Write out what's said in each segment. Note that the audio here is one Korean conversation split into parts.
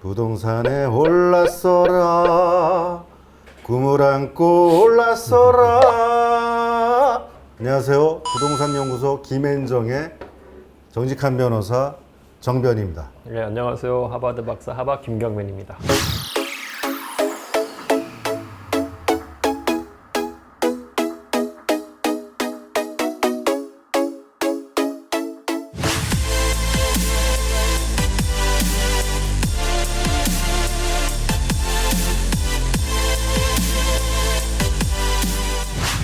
부동산에 올랐어라 꿈을 안고 올랐어라. 안녕하세요. 부동산연구소 김앤정의 정직한 변호사 정변입니다. 네, 안녕하세요. 하버드 박사 하바 김경민입니다.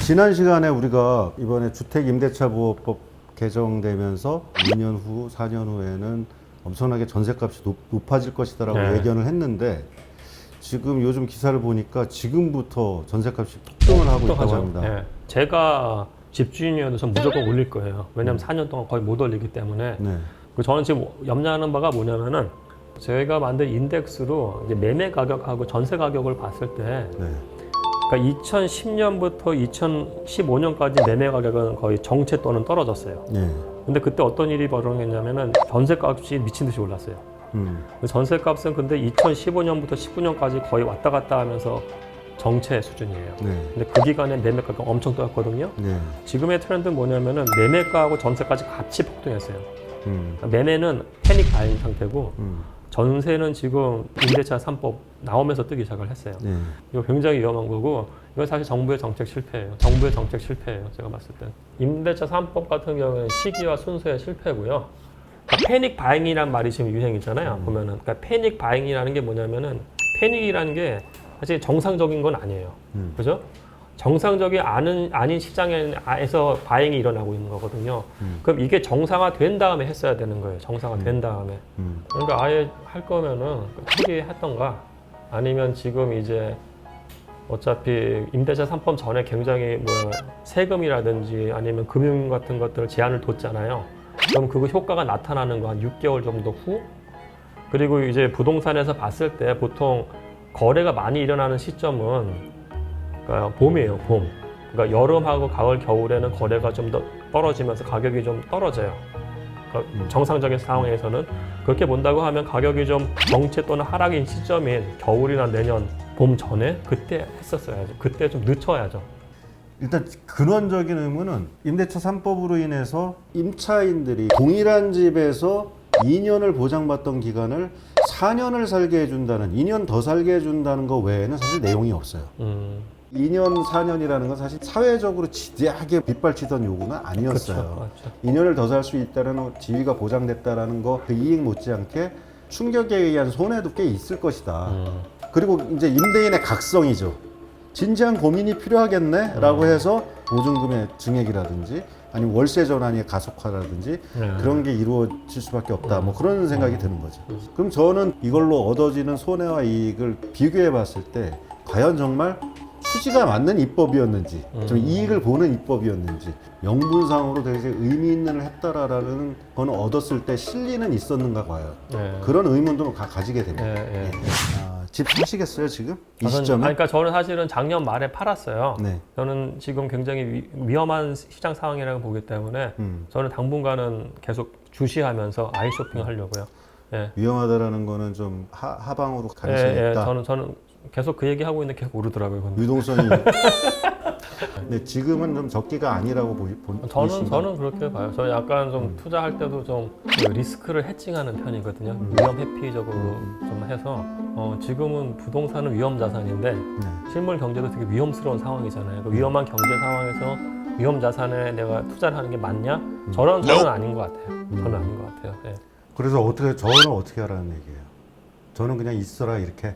지난 시간에 우리가 이번에 주택임대차보호법 개정되면서 2년 후, 4년 후에는 엄청나게 전셋값이 높아질 것이다라고 네. 예견을 했는데 지금 요즘 기사를 보니까 지금부터 전셋값이 폭등을 하고 있다고 합니다. 네. 제가 집주인이어도 전 무조건 올릴 거예요. 왜냐하면 4년 동안 거의 못 올리기 때문에. 네. 저는 지금 염려하는 바가 뭐냐면은 저희가 만든 인덱스로 이제 매매 가격하고 전세 가격을 봤을 때 네. 그러니까 2010년부터 2015년까지 매매 가격은 거의 정체 또는 떨어졌어요. 네. 근데 그때 어떤 일이 벌어졌냐면은 전세값이 미친 듯이 올랐어요. 전세값은 근데 2015년부터 19년까지 거의 왔다 갔다 하면서 정체 수준이에요. 네. 근데 그 기간에 매매 가격 엄청 떨었거든요. 네. 지금의 트렌드는 뭐냐면은 매매가하고 전세까지 같이 폭등했어요. 음. 매매는 패닉 바잉 상태고 음. 전세는 지금 임대차 3법 나오면서 뜨기 시작을 했어요. 네. 이거 굉장히 위험한 거고 이건 사실 정부의 정책 실패예요. 정부의 정책 실패예요. 제가 봤을 땐. 임대차 3법 같은 경우는 시기와 순서의 실패고요. 그러니까 패닉 바잉이란 말이 지금 유행이잖아요. 보면은 그러니까 패닉 바잉이라는 게 뭐냐면은 패닉이라는 게 사실 정상적인 건 아니에요. 그죠? 정상적이 아닌 시장에서 바잉이 일어나고 있는 거거든요. 그럼 이게 정상화된 다음에 했어야 되는 거예요. 정상화된 다음에. 그러니까 아예 할 거면은 초기에 했던가 아니면 지금 이제 어차피 임대차 3법 전에 굉장히 세금이라든지 아니면 금융 같은 것들을 제한을 뒀잖아요. 그럼 그거 효과가 나타나는 거 한 6개월 정도 후? 그리고 이제 부동산에서 봤을 때 보통 거래가 많이 일어나는 시점은 그러니까 봄이에요, 봄. 그러니까 여름하고 가을, 겨울에는 거래가 좀 더 떨어지면서 가격이 좀 떨어져요. 그러니까 정상적인 상황에서는 그렇게 본다고 하면 가격이 좀 정체 또는 하락인 시점인 겨울이나 내년 봄 전에 그때 했었어야죠. 그때 좀 늦춰야죠. 일단 근원적인 의무는 임대차 3법으로 인해서 임차인들이 동일한 집에서 2년을 보장받던 기간을 4년을 살게 해준다는 2년 더 살게 해준다는 거 외에는 사실 내용이 없어요. 2년, 4년이라는 건 사실 사회적으로 지대하게 빗발치던 요구는 아니었어요. 그쵸, 2년을 더 살 수 있다는 지위가 보장됐다라는 거 그 이익 못지않게 충격에 의한 손해도 꽤 있을 것이다. 그리고 이제 임대인의 각성이죠. 진지한 고민이 필요하겠네 라고 해서 보증금의 증액이라든지 아니면 월세 전환의 가속화라든지 그런 게 이루어질 수밖에 없다. 뭐 그런 생각이 드는 거죠. 그럼 저는 이걸로 얻어지는 손해와 이익을 비교해 봤을 때 과연 정말 취지가 맞는 입법이었는지 좀 이익을 보는 입법이었는지 명분상으로 되게 의미 있는 걸 했다라는 건 얻었을 때 실리는 있었는가 봐요. 그런 의문도 가지게 됩니다. 집 사시겠어요 지금? 이 시점에? 그러니까 저는 사실은 작년 말에 팔았어요. 네. 저는 지금 굉장히 위험한 시장 상황이라고 보기 때문에 저는 당분간은 계속 주시하면서 아이 쇼핑을 하려고요. 예. 위험하다라는 거는 좀 하방으로 가리시겠다. 예, 저는 계속 그 얘기 하고 있는데 계속 오르더라고요. 근데. 유동성이. 근데 지금은 좀 적기가 아니라고 보이신가요? 저는 그렇게 봐요. 저는 약간 좀 투자할 때도 좀 리스크를 해칭하는 편이거든요. 위험 회피적으로 좀 해서 지금은 부동산은 위험 자산인데 실물 경제도 되게 위험스러운 상황이잖아요. 그 위험한 경제 상황에서 위험 자산에 내가 투자를 하는 게 맞냐? 저는 아닌 것 같아요. 저는 아닌 것 같아요. 예. 그래서 저는 어떻게 하라는 얘기예요? 저는 그냥 있어라 이렇게.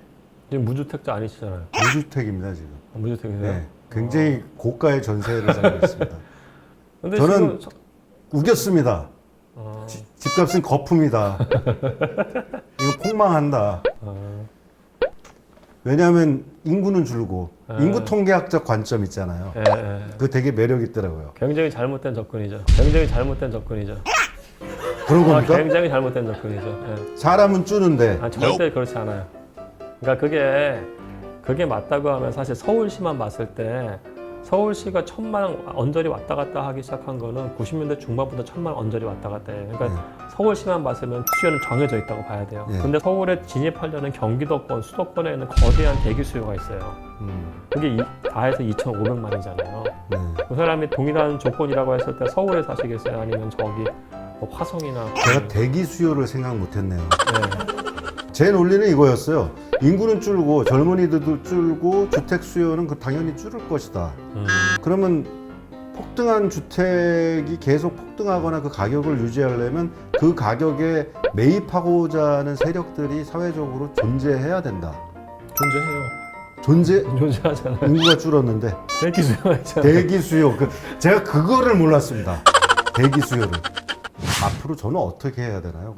지금 무주택자 아니시잖아요. 무주택입니다 지금. 무주택이세요? 네, 굉장히 고가의 전세를 살고 있습니다. 근데 저는 지금 우겼습니다. 집값은 거품이다. 이거 폭망한다. 왜냐하면 인구는 줄고 인구 통계학적 관점 있잖아요. 그거 되게 매력 있더라고요. 굉장히 잘못된 접근이죠. 그런 겁니까? 굉장히 잘못된 접근이죠. 예. 사람은 주는데 절대 그렇지 않아요. 그러니까 그게 맞다고 하면 사실 서울시만 봤을 때 서울시가 1,000만 언저리 왔다 갔다 하기 시작한 거는 90년대 중반부터 1,000만 언저리 왔다 갔다 해요. 그러니까 서울시만 봤으면 수요는 정해져 있다고 봐야 돼요. 네. 근데 서울에 진입하려는 경기도권, 수도권에 있는 거대한 대기 수요가 있어요. 그게 다 해서 2,500만이잖아요. 네. 그 사람이 동일한 조건이라고 했을 때 서울에 사시겠어요? 아니면 저기 뭐 화성이나 제가 대기 수요를 생각 못했네요. 네. 제 논리는 이거였어요. 인구는 줄고 젊은이들도 줄고 주택 수요는 당연히 줄을 것이다. 그러면 폭등한 주택이 계속 폭등하거나 그 가격을 유지하려면 그 가격에 매입하고자 하는 세력들이 사회적으로 존재해야 된다. 존재해요. 존재하잖아요. 인구가 줄었는데 대기 수요가 있잖아요. 대기 수요. 제가 그거를 몰랐습니다. 대기 수요를. 앞으로 저는 어떻게 해야 되나요,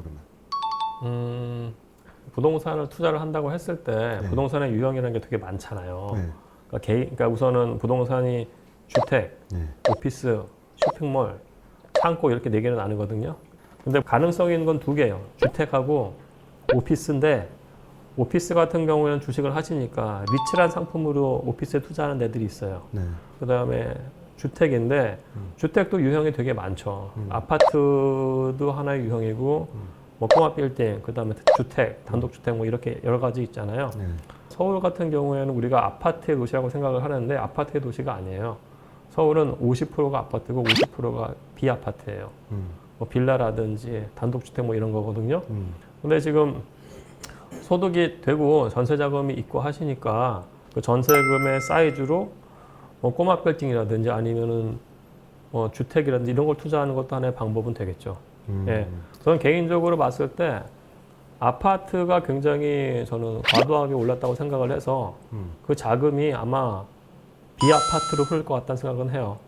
그러면? 부동산을 투자를 한다고 했을 때 네. 부동산의 유형이라는 게 되게 많잖아요. 네. 그러니까 우선은 부동산이 주택, 네. 오피스, 쇼핑몰, 창고 이렇게 네 개로 나누거든요. 근데 가능성이 있는 건 두 개예요. 주택하고 오피스인데 오피스 같은 경우에는 주식을 하시니까 리츠란 상품으로 오피스에 투자하는 데들이 있어요. 네. 그다음에 주택인데 주택도 유형이 되게 많죠. 아파트도 하나의 유형이고 뭐 꼬마 빌딩, 그다음에 주택, 단독주택 뭐 이렇게 여러 가지 있잖아요. 네. 서울 같은 경우에는 우리가 아파트의 도시라고 생각을 하는데 아파트의 도시가 아니에요. 서울은 50%가 아파트고 50%가 비아파트예요. 뭐 빌라라든지 단독주택 뭐 이런 거거든요. 근데 지금 소득이 되고 전세 자금이 있고 하시니까 그 전세금의 사이즈로 뭐 꼬마 빌딩이라든지 아니면은 뭐 주택이라든지 이런 걸 투자하는 것도 하나의 방법은 되겠죠. 예. 저는 개인적으로 봤을 때 아파트가 굉장히 저는 과도하게 올랐다고 생각을 해서 그 자금이 아마 비아파트로 흐를 것 같다는 생각은 해요.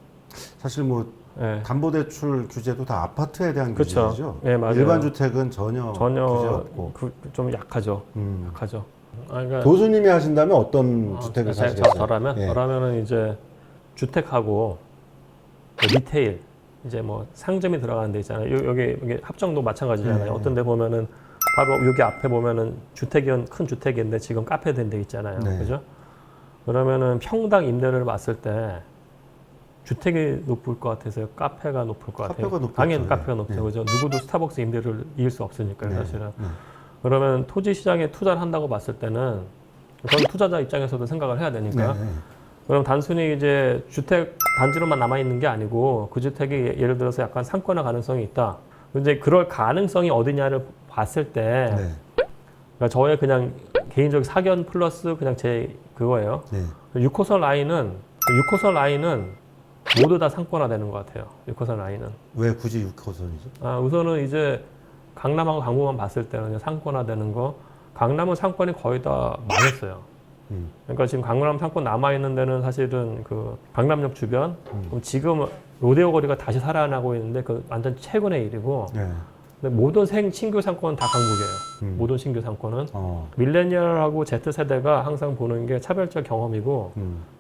사실 뭐 예. 담보대출 규제도 다 아파트에 대한 그쵸. 규제죠. 예, 맞아요. 일반 주택은 전혀 규제 없고. 좀 약하죠. 약하죠. 그러니까 교수님이 하신다면 어떤 주택을 사시겠어요? 저라면은 이제 주택하고 리테일 이제 뭐 상점이 들어가는 데 있잖아요. 여기 합정도 마찬가지잖아요. 네. 어떤 데 보면은 바로 여기 앞에 보면은 주택이면 큰 주택인데 지금 카페 된 데 있잖아요. 네. 그죠? 그러면은 평당 임대료를 봤을 때 주택이 높을 것 같아서요. 카페가 높을 것 같아요. 카페가 높겠죠. 당연히 카페가 네. 높죠. 네. 그죠? 누구도 스타벅스 임대료를 이길 수 없으니까요, 네. 사실은. 네. 그러면 토지 시장에 투자를 한다고 봤을 때는 저는 투자자 입장에서도 생각을 해야 되니까 네. 그럼 단순히 이제 주택 단지로만 남아 있는 게 아니고 그 주택이 예를 들어서 약간 상권화 가능성이 있다. 근데 그럴 가능성이 어디냐를 봤을 때 네. 그러니까 저의 그냥 개인적 사견 플러스 그냥 제 그거예요. 네. 6호선 라인은 모두 다 상권화 되는 것 같아요. 6호선 라인은. 왜 굳이 6호선이죠? 우선은 이제 강남하고 강북만 봤을 때는 상권화 되는 거 강남은 상권이 거의 다 망했어요. 그러니까 지금 강남 상권 남아있는 데는 사실은 그 강남역 주변 그럼 지금 로데오 거리가 다시 살아나고 있는데 그 완전 최근의 일이고 네. 근데 모든 신규 상권은 다 강북이에요. 모든 신규 상권은 밀레니얼하고 Z세대가 항상 보는 게 차별적 경험이고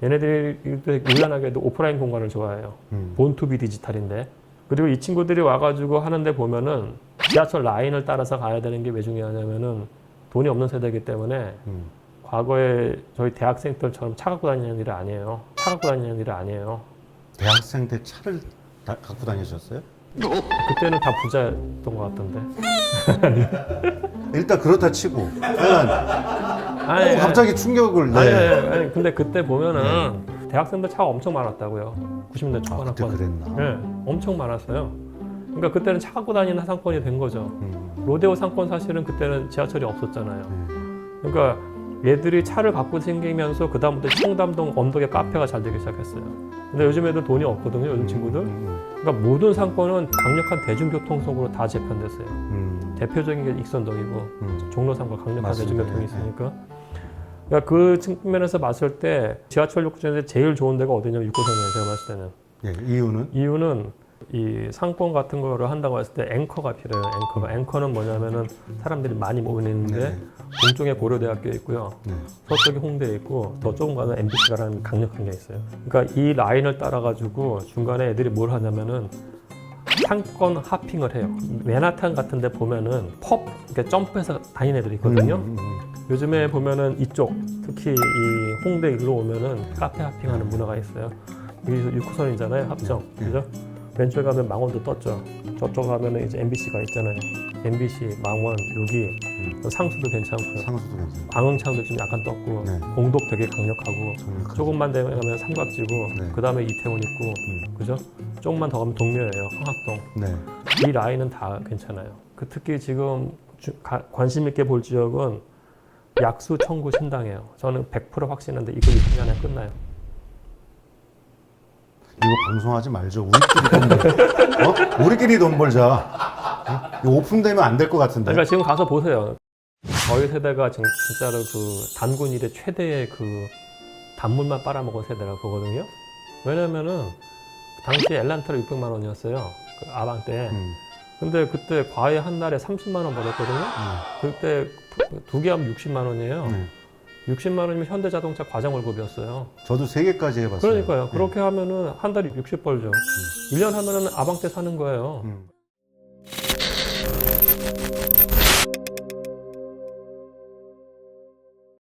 얘네들이 우연하게도 오프라인 공간을 좋아해요. 본투비 디지털인데 그리고 이 친구들이 와가지고 하는데 보면은 지하철 라인을 따라서 가야 되는 게 왜 중요하냐면은 돈이 없는 세대이기 때문에 과거에 저희 대학생 때처럼 차 갖고 다니는 일이 아니에요. 대학생 때 차를 갖고 다니셨어요? 그때는 다 부자였던 것 같던데. 일단 그렇다 치고 아니, 갑자기 충격을 아니, 근데 그때 보면은 대학생들 차가 엄청 많았다고요. 90년대 초반 그때 학번. 그랬나? 네, 엄청 많았어요. 그러니까 그때는 차 갖고 다니는 상권이 된 거죠. 로데오 상권 사실은 그때는 지하철이 없었잖아요. 그러니까 얘들이 차를 갖고 생기면서 그 다음부터 청담동 언덕에 카페가 잘 되기 시작했어요. 근데 요즘 애들 돈이 없거든요. 요즘 친구들. 그러니까 모든 상권은 강력한 대중교통 속으로 다 재편됐어요. 대표적인 게 익선동이고 종로상과 강력한 맞습니다. 대중교통이 있으니까. 그러니까 그 측면에서 봤을 때 지하철역 중에서 제일 좋은 데가 어디냐면 6호선이에요. 제가 봤을 때는. 예, 이유는 이 상권 같은 거를 한다고 했을 때 앵커가 필요해요. 앵커는 뭐냐면은 사람들이 많이 모이는데 네. 동쪽에 고려대학교 있고요. 네. 서쪽에 홍대에 있고 더 조금 가면 MBC가라는 강력한 게 있어요. 그러니까 이 라인을 따라 가지고 중간에 애들이 뭘 하냐면은 상권 하핑을 해요. 맨하탄 같은 데 보면은 펍 이렇게 점프해서 다니는 애들이 있거든요. 요즘에 보면은 이쪽 특히 이 홍대 일로 오면은 카페 하핑하는 문화가 있어요. 여기서 6호선이잖아요, 합정. 네. 그죠? 왼쪽에 가면 망원도 떴죠. 저쪽 가면은 이제 MBC가 있잖아요. MBC, 망원, 여기 상수도 괜찮고요. 상수도 괜찮아요. 광흥창도 좀 약간 떴고, 네. 공덕 되게 강력하고, 정확하죠. 조금만 더 가면 삼각지구, 네. 그 다음에 이태원 있고, 그죠? 조금만 더 가면 동묘예요, 황학동. 네. 이 라인은 다 괜찮아요. 그 특히 지금 관심 있게 볼 지역은 약수, 청구, 신당이에요. 저는 100% 확신한데 이거 2년 안에 끝나요. 이거 방송하지 말죠. 우리끼리 돈 벌. 우리끼리 돈 벌자. 이거 오픈되면 안 될 것 같은데. 그러니까 지금 가서 보세요. 저희 세대가 진짜로 그 단군 일의 최대의 그 단물만 빨아먹은 세대라고 보거든요. 왜냐면은 당시에 엘란트가 600만 원이었어요. 그 아방 때. 근데 그때 과외 한 달에 30만 원 받았거든요. 그때 두 개 하면 60만 원이에요. 60만 원이면 현대자동차 과장 월급이었어요. 저도 3개까지 해봤어요. 그러니까요. 그렇게 하면은 한 달에 60 벌죠. 1년 하면은 아방 때 사는 거예요.